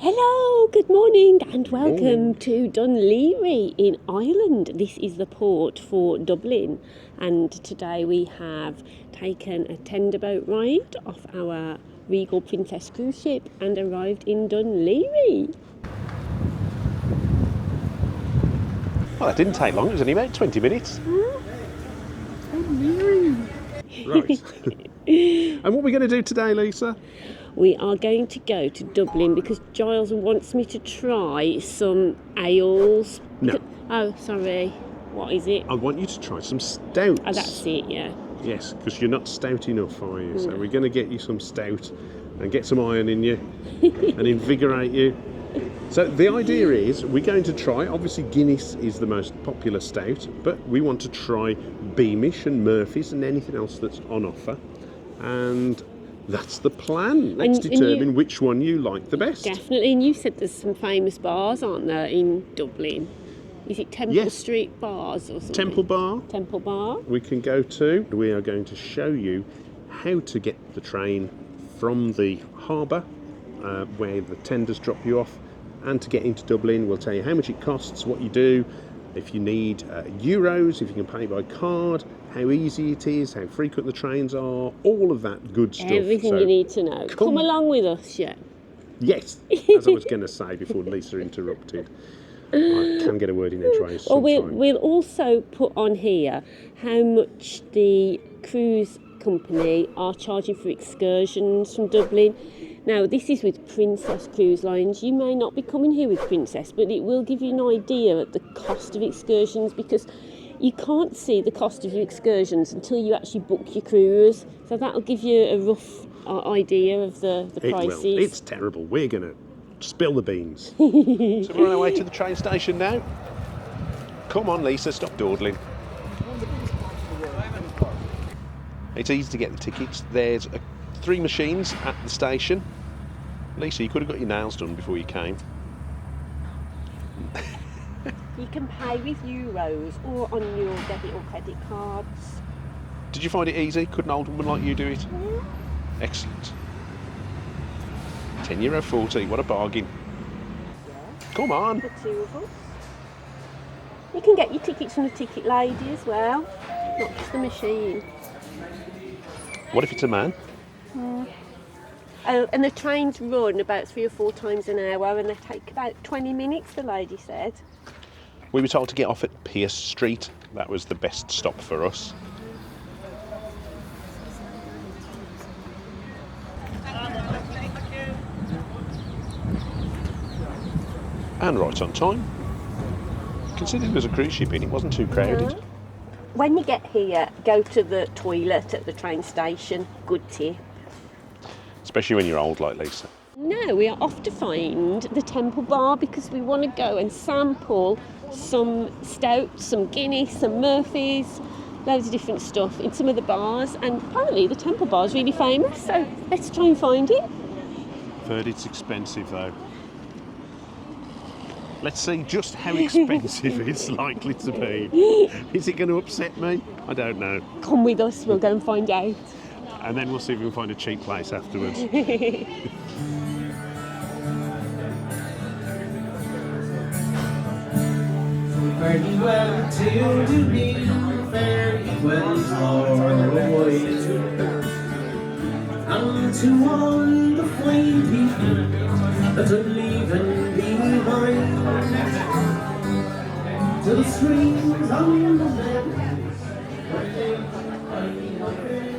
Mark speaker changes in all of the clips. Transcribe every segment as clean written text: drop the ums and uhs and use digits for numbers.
Speaker 1: Hello, good morning and welcome to Dún Laoghaire in Ireland. This is the port for Dublin, and today we have taken a tender boat ride off our Regal Princess cruise ship and arrived in Dún Laoghaire.
Speaker 2: Well, that didn't take long, it was only about 20 minutes. Right. And what are we going to do today, Lisa?
Speaker 1: We are going to go to Dublin because Giles wants me to try some ales.
Speaker 2: No.
Speaker 1: Oh, sorry. What is it?
Speaker 2: I want you to try some stouts.
Speaker 1: Oh, that's it, yeah.
Speaker 2: Yes, because you're not stout enough, are you? So we're going to get you some stout and get some iron in you and invigorate you. So the idea is we're going to try, obviously Guinness is the most popular stout, but we want to try Beamish and Murphy's and anything else that's on offer. And that's the plan. Let's determine which one you like the best.
Speaker 1: Definitely, and you said there's some famous bars, aren't there, in Dublin? Is it Temple Street Bars or something?
Speaker 2: Temple Bar.
Speaker 1: Temple Bar.
Speaker 2: We can go to. We are going to show you how to get the train from the harbour, where the tenders drop you off, and to get into Dublin. We'll tell you how much it costs, what you do, if you need euros, if you can pay by card, how easy it is, how frequent the trains are, all of that good stuff.
Speaker 1: Everything you need to know. Come along with us, yeah.
Speaker 2: Yes, as I was going to say before Lisa interrupted. I can get a word in edgeways sometime.
Speaker 1: We'll also put on here how much the cruise company are charging for excursions from Dublin. Now, this is with Princess Cruise Lines. You may not be coming here with Princess, but it will give you an idea of the cost of excursions, because you can't see the cost of your excursions until you actually book your cruise. So that'll give you a rough idea of the prices.
Speaker 2: Will. It's terrible. We're going to spill the beans. So we're on our way to the train station now. Come on, Lisa, stop dawdling. It's easy to get the tickets. There's 3 machines at the station. Lisa, you could have got your nails done before you came.
Speaker 1: You can pay with euros or on your debit or credit cards.
Speaker 2: Did you find it easy? Could an old woman like you do it?
Speaker 1: Yeah.
Speaker 2: Excellent. €10.40, what a bargain.
Speaker 1: Yeah.
Speaker 2: Come on.
Speaker 1: The 2 of us. You can get your tickets from the ticket lady as well, not just the machine.
Speaker 2: What if it's a man?
Speaker 1: Oh, and the trains run about 3 or 4 times an hour, and they take about 20 minutes, the lady said.
Speaker 2: We were told to get off at Pierce Street. That was the best stop for us. And right on time. Considering there's a cruise ship in, it wasn't too crowded.
Speaker 1: When you get here, go to the toilet at the train station. Good tip.
Speaker 2: Especially when you're old like Lisa.
Speaker 1: Now we are off to find the Temple Bar because we want to go and sample some Stout, some Guinness, some Murphy's, loads of different stuff in some of the bars, and apparently the Temple Bar is really famous, so let's try and find it.
Speaker 2: I've heard it's expensive though. Let's see just how expensive it's likely to be. Is it going to upset me? I don't know.
Speaker 1: Come with us, we'll go and find out.
Speaker 2: And then we'll see if we can find a cheap place afterwards.
Speaker 3: Farewell till you meet, farewell far away. And to all the fine people that are leaving behind, to the streams on the meadows where they find my friends.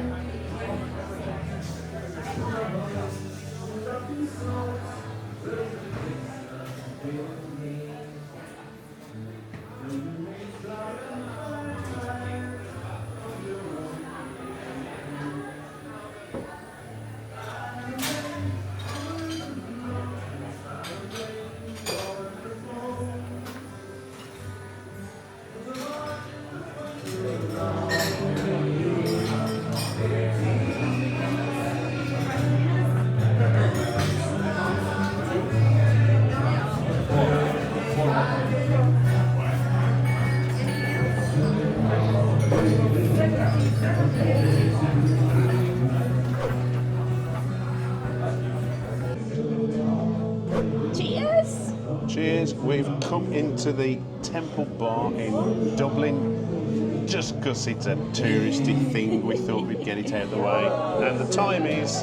Speaker 2: Cheers. We've come into the Temple Bar in Dublin just because it's a touristy thing. We thought we'd get it out of the way. And the time is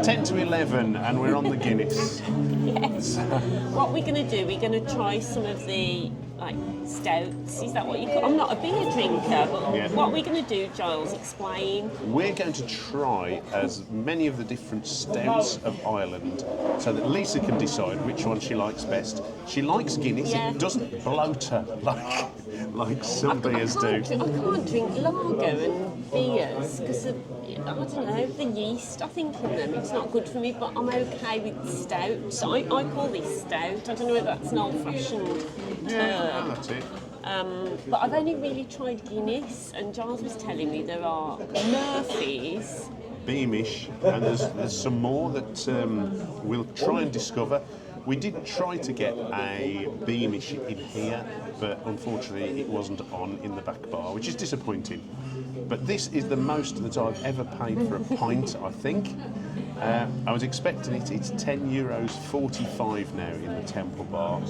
Speaker 2: 10 to 11 and we're on the Guinness.
Speaker 1: Yes. What we're going to do, we're going to try some of the stouts. Is that what you call? I'm not a beer drinker, but
Speaker 2: Yeah.
Speaker 1: what we're going to do, Giles, explain.
Speaker 2: We're going to try as many of the different stouts of Ireland so that Lisa can decide which one she likes best. She likes Guinness.
Speaker 1: Yeah.
Speaker 2: It doesn't bloat her like some beers do.
Speaker 1: I can't drink lager and beers because of, I don't know, the yeast, I think, in them. It's not good for me, but I'm okay with stout. So I call this stout. I don't know whether that's an old-fashioned term.
Speaker 2: Yeah, that's it.
Speaker 1: But I've only really tried Guinness, and Giles was telling me there are Murphy's.
Speaker 2: Beamish, and there's some more that we'll try and discover. We did try to get a Beamish in here, but unfortunately it wasn't on in the back bar, which is disappointing. But this is the most that I've ever paid for a pint, I think. I was expecting it. It's €10.45 now in the Temple Bar,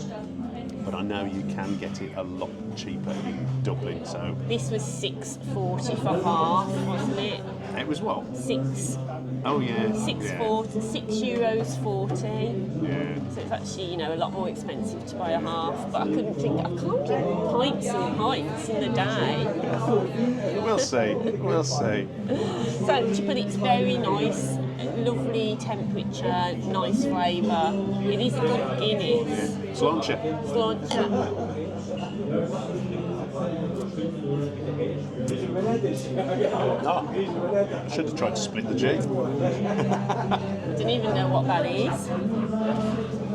Speaker 2: but I know you can get it a lot cheaper in Dublin. So
Speaker 1: This was $6.40 for half, wasn't it?
Speaker 2: it was what?
Speaker 1: Six.
Speaker 2: Oh yeah,
Speaker 1: €6.40.
Speaker 2: Yeah.
Speaker 1: So it's actually, a lot more expensive to buy a half. But I can't drink pints and pints in the day.
Speaker 2: We'll see. We'll see.
Speaker 1: But it's very nice, lovely temperature, nice flavour. It is a good Guinness.
Speaker 2: Sláinte.
Speaker 1: Sláinte.
Speaker 2: Oh, I should have tried to split the G.
Speaker 1: I don't even know what that is.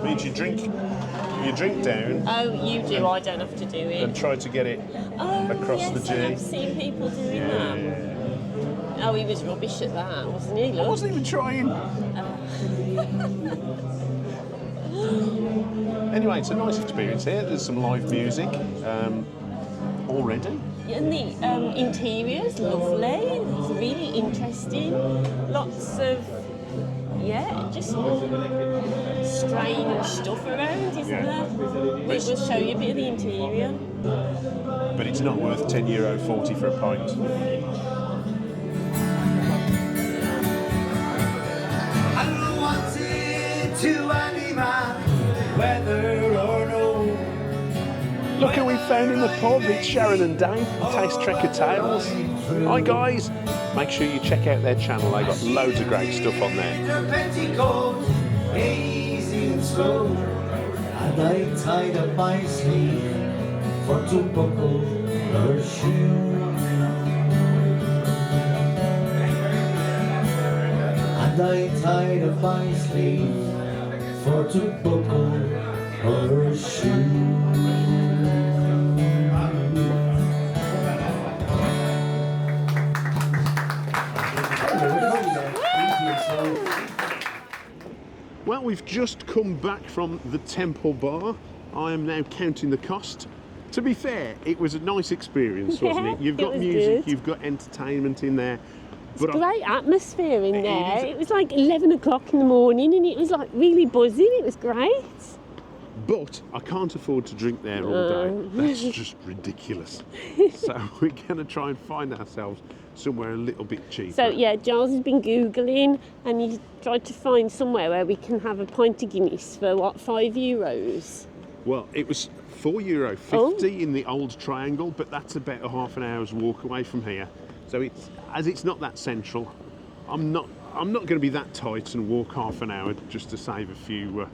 Speaker 2: Means you drink down
Speaker 1: Oh, you do. I don't have to do it.
Speaker 2: and try to get it across
Speaker 1: yes,
Speaker 2: the G.
Speaker 1: I've seen people doing that. Oh, he was rubbish at that, wasn't he?
Speaker 2: I
Speaker 1: Look.
Speaker 2: wasn't even trying. Anyway, it's a nice experience here. There's some live music already.
Speaker 1: And the interior's lovely. It's really interesting. Lots of, just strange stuff around, isn't there? We'll show you a bit of the interior.
Speaker 2: But it's not worth €10.40 for a pint.
Speaker 3: I don't want it to animal, whether or no.
Speaker 2: Look who we found in the pub. It's Sharon and Dave. Taste Trekker Tales. Hi guys. Make sure you check out their channel. They've got loads of great stuff on there.
Speaker 3: Winter petticoat, easy and slow, and I tied up my sleeve for to buckle her shoe. And I tied up my sleeve for to buckle her shoe.
Speaker 2: Well, we've just come back from the Temple Bar. I am now counting the cost. To be fair, it was a nice experience, wasn't it? You've got
Speaker 1: it was
Speaker 2: music,
Speaker 1: good.
Speaker 2: you've got entertainment in there.
Speaker 1: It's great atmosphere in there.
Speaker 2: is.
Speaker 1: It was like 11 o'clock in the morning and it was like really buzzing. It was great.
Speaker 2: But I can't afford to drink there all day. That's just ridiculous. So we're going to try and find ourselves somewhere a little bit cheaper.
Speaker 1: So Giles has been Googling and he's tried to find somewhere where we can have a pint of Guinness for what, €5?
Speaker 2: Well, it was €4.50 in the old triangle, but that's about a half an hour's walk away from here. So it's not that central. I'm not going to be that tight and walk half an hour just to save a few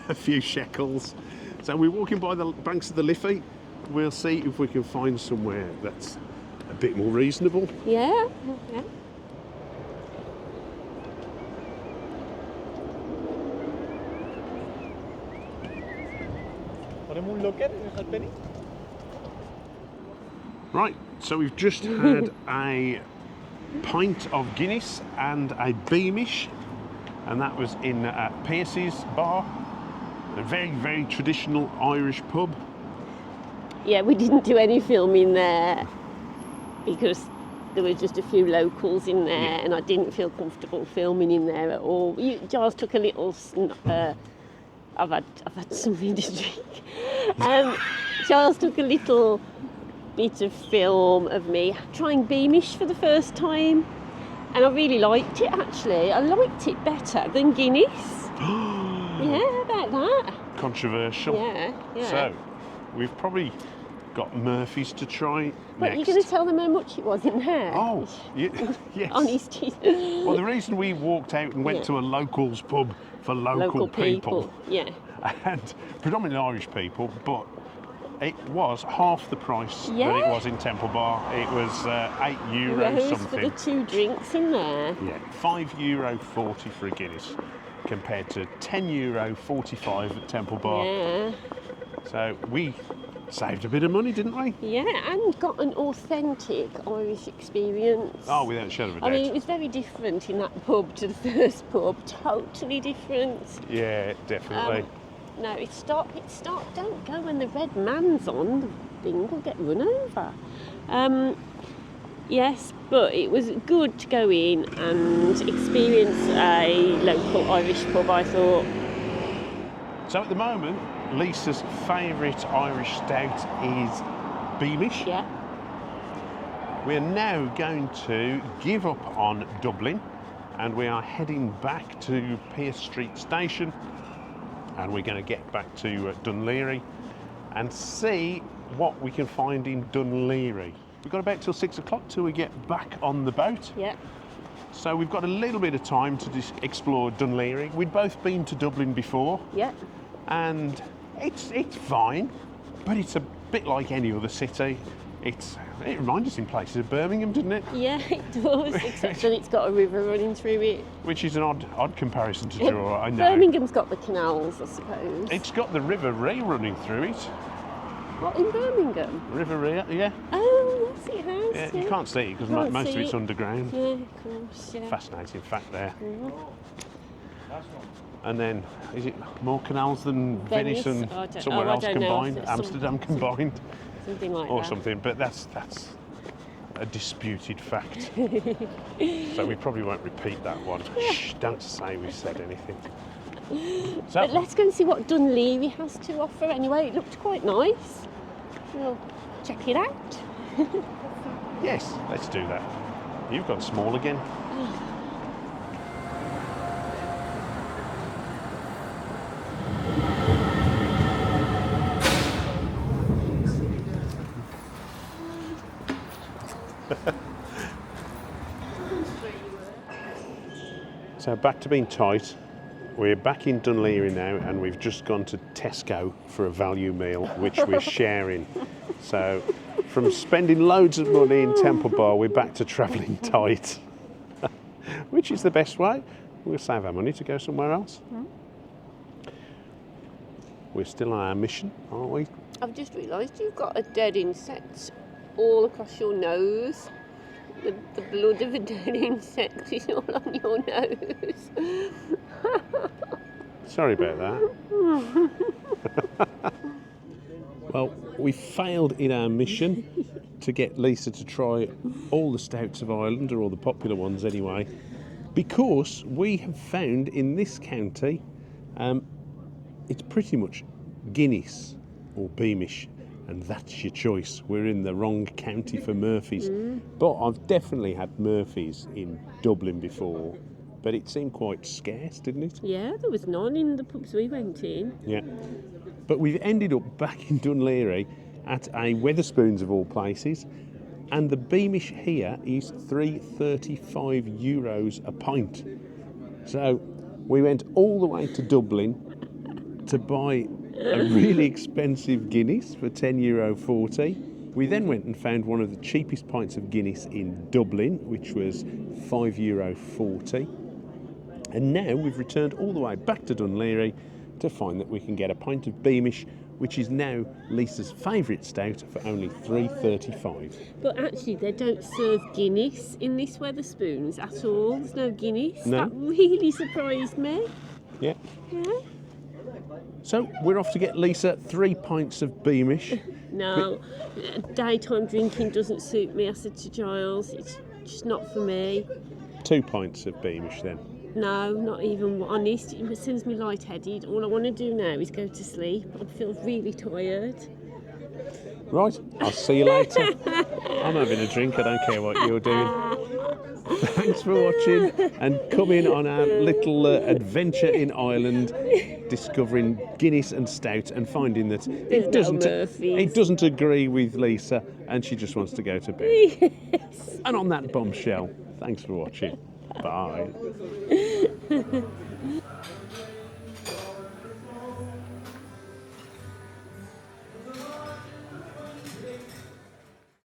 Speaker 2: a few shekels. So we're walking by the banks of the Liffey. We'll see if we can find somewhere that's a bit more reasonable.
Speaker 1: Yeah.
Speaker 2: Right, so we've just had a pint of Guinness and a Beamish, and that was in Pierce's bar, a very, very traditional Irish pub.
Speaker 1: Yeah, we didn't do any filming there because there were just a few locals in there and I didn't feel comfortable filming in there at all. Giles took a little I've had something to drink. Charles took a little bit of film of me trying Beamish for the first time, and I really liked it actually. I liked it better than Guinness. Yeah, how about that?
Speaker 2: Controversial.
Speaker 1: Yeah.
Speaker 2: So, we've probably got Murphy's to try
Speaker 1: But
Speaker 2: next.
Speaker 1: you're going to tell them how much it was in there?
Speaker 2: Oh, yes.
Speaker 1: Honesty.
Speaker 2: Well, the reason we walked out and went to a locals pub for local people,
Speaker 1: Yeah.
Speaker 2: and predominantly Irish people, but it was half the price that
Speaker 1: Yeah.
Speaker 2: it was in Temple Bar. It was €8
Speaker 1: Rose
Speaker 2: something.
Speaker 1: for the 2 drinks in there.
Speaker 2: Yeah, €5.40 for a Guinness, compared to €10.45 at Temple Bar.
Speaker 1: Yeah.
Speaker 2: So we saved a bit of money, didn't we?
Speaker 1: Yeah, and got an authentic Irish experience.
Speaker 2: Oh, without a shadow of a doubt.
Speaker 1: I mean, it was very different in that pub to the first pub. Totally different.
Speaker 2: Yeah, definitely.
Speaker 1: No, it stop. Don't go when the red man's on. The thing will get run over. Yes, but it was good to go in and experience a local Irish pub, I thought.
Speaker 2: So at the moment, Lisa's favourite Irish stout is Beamish.
Speaker 1: Yeah.
Speaker 2: We're now going to give up on Dublin, and we are heading back to Pearse Street Station, and we're going to get back to Dún Laoghaire and see what we can find in Dún Laoghaire. We've got about till 6 o'clock till we get back on the boat.
Speaker 1: Yeah.
Speaker 2: So we've got a little bit of time to explore Dún Laoghaire. We'd both been to Dublin before,
Speaker 1: Yeah.
Speaker 2: and it's fine, but it's a bit like any other city. It reminds us in places of Birmingham, doesn't it?
Speaker 1: Yeah, it does, except that it's got a river running through it.
Speaker 2: Which is an odd comparison to draw, I know.
Speaker 1: Birmingham's got the canals, I suppose.
Speaker 2: It's got the River Ree running through it.
Speaker 1: What, in Birmingham?
Speaker 2: River Ree, yeah.
Speaker 1: Oh, yes, it has.
Speaker 2: Yeah, you can't see it because
Speaker 1: Can't
Speaker 2: most of
Speaker 1: see
Speaker 2: it's
Speaker 1: it.
Speaker 2: underground.
Speaker 1: Yeah, of course, yeah.
Speaker 2: Fascinating fact there.
Speaker 1: Mhm.
Speaker 2: And then, is it more canals than Venice and
Speaker 1: I don't-
Speaker 2: somewhere
Speaker 1: I
Speaker 2: else
Speaker 1: don't know.
Speaker 2: combined?
Speaker 1: It's
Speaker 2: Amsterdam combined?
Speaker 1: Something like
Speaker 2: Or
Speaker 1: that.
Speaker 2: something, but that's a disputed fact. So we probably won't repeat that one. Shh, don't say we said anything. So,
Speaker 1: But let's go and see what Dún Laoghaire has to offer anyway. It looked quite nice. We'll check it out.
Speaker 2: yes, let's do that. You've gone small again. So back to being tight. We're back in Dún Laoghaire now, and we've just gone to Tesco for a value meal, which we're sharing. So from spending loads of money in Temple Bar, we're back to travelling tight, which is the best way. We'll save our money to go somewhere else. We're still on our mission, aren't we?
Speaker 1: I've just realised you've got a dead insect all across your nose. The blood of a dead insect is all on your nose.
Speaker 2: Sorry about that. Well, we failed in our mission to get Lisa to try all the stouts of Ireland, or all the popular ones anyway, because we have found in this county it's pretty much Guinness or Beamish, and that's your choice. We're in the wrong county for Murphy's. But I've definitely had Murphy's in Dublin before, but it seemed quite scarce, didn't it?
Speaker 1: Yeah, there was none in the pubs we went in.
Speaker 2: Yeah. But we've ended up back in Dún Laoghaire at a Wetherspoons of all places, and the Beamish here is €3.35 a pint. So we went all the way to Dublin to buy a really expensive Guinness for €10.40. We then went and found one of the cheapest pints of Guinness in Dublin, which was €5.40. And now we've returned all the way back to Dún Laoghaire to find that we can get a pint of Beamish, which is now Lisa's favourite stout, for only $3.35.
Speaker 1: But actually, they don't serve Guinness in this Wetherspoons at all. There's no Guinness.
Speaker 2: No.
Speaker 1: That really surprised me.
Speaker 2: Yeah.
Speaker 1: Yeah.
Speaker 2: So we're off to get Lisa 3 pints of Beamish.
Speaker 1: No, daytime drinking doesn't suit me, I said to Giles. It's just not for me.
Speaker 2: 2 pints of Beamish then.
Speaker 1: No, not even honest. It sends me lightheaded. All I want to do now is go to sleep. I feel really tired.
Speaker 2: Right, I'll see you later. I'm having a drink, I don't care what you're doing. Thanks for watching and come in on our little adventure in Ireland, discovering Guinness and Stout and finding that it doesn't agree with Lisa and she just wants to go to bed.
Speaker 1: Yes.
Speaker 2: And on that bombshell, thanks for watching. Bye.